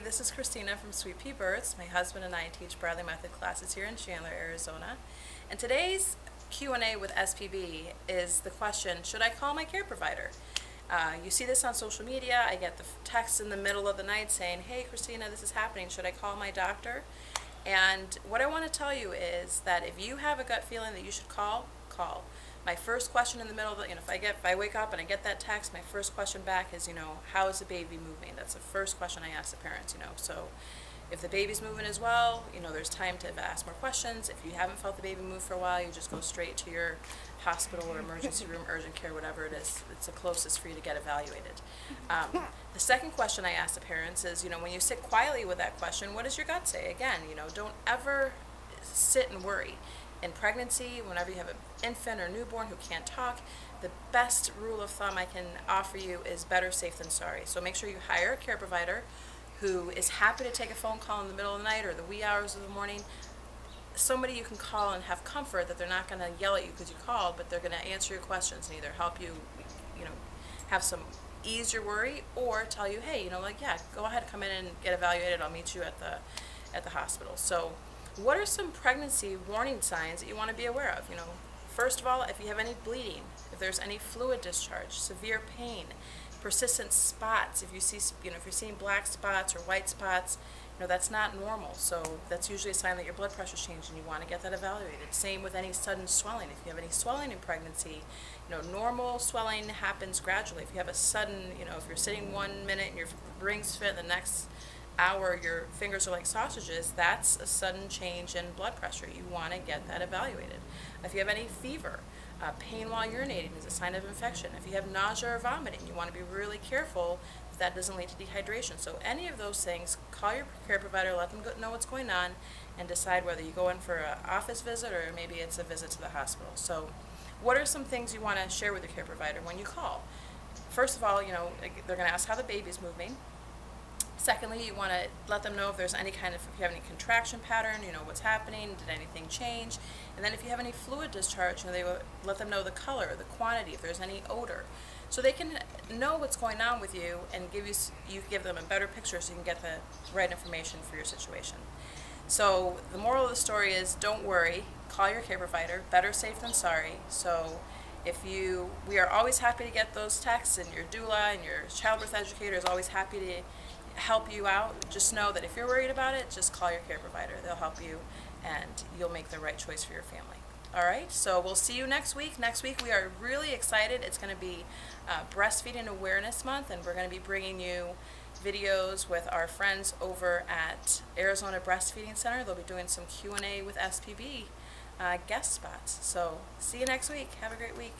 this is Christina from Sweet Pea Births. My husband and I teach Bradley Method classes here in Chandler, Arizona. And today's Q&A with SPB is the question, should I call my care provider? You see this on social media. I get the text in the middle of the night saying, hey Christina, this is happening. Should I call my doctor? And what I want to tell you is that if you have a gut feeling that you should call. My first question in the middle of the, if I wake up and I get that text, my first question back is, how is the baby moving? That's the first question I ask the parents, So if the baby's moving as well, there's time to ask more questions. If you haven't felt the baby move for a while, you just go straight to your hospital or emergency room, urgent care, whatever it is. It's the closest for you to get evaluated. The second question I ask the parents is, when you sit quietly with that question, what does your gut say? Again, don't ever sit and worry. In pregnancy, whenever you have an infant or newborn who can't talk, the best rule of thumb I can offer you is better safe than sorry. So make sure you hire a care provider who is happy to take a phone call in the middle of the night or the wee hours of the morning. Somebody you can call and have comfort that they're not going to yell at you because you called, but they're going to answer your questions and either help you, have some ease your worry, or tell you, hey, yeah, go ahead, come in and get evaluated. I'll meet you at the hospital. So what are some pregnancy warning signs that you want to be aware of? First of all, if you have any bleeding, if there's any fluid discharge, severe pain, persistent spots, if you see, if you're seeing black spots or white spots, that's not normal. So that's usually a sign that your blood pressure is changing. You want to get that evaluated. Same with any sudden swelling. If you have any swelling in pregnancy, normal swelling happens gradually. If you have a sudden, if you're sitting 1 minute and your rings fit, the next hour your fingers are like sausages, that's a sudden change in blood pressure. You want to get that evaluated. If you have any fever, pain while urinating is a sign of infection. If you have nausea or vomiting, you want to be really careful if that doesn't lead to dehydration. So any of those things, call your care provider, let them know what's going on, and decide whether you go in for an office visit or maybe it's a visit to the hospital. So what are some things you want to share with your care provider when you call? First of all, they're going to ask how the baby's moving. Secondly, you want to let them know if there's any if you have any contraction pattern, what's happening, did anything change? And then if you have any fluid discharge, they will let them know the color, the quantity, if there's any odor. So they can know what's going on with you and give them a better picture so you can get the right information for your situation. So the moral of the story is, don't worry, call your care provider, better safe than sorry. So we are always happy to get those texts, and your doula and your childbirth educator is always happy to help you out. Just know that if you're worried about it, just call your care provider. They'll help you and you'll make the right choice for your family. Alright, so we'll see you next week. Next week we are really excited. It's going to be Breastfeeding Awareness Month, and we're going to be bringing you videos with our friends over at Arizona Breastfeeding Center. They'll be doing some Q&A with SPB guest spots. So see you next week. Have a great week.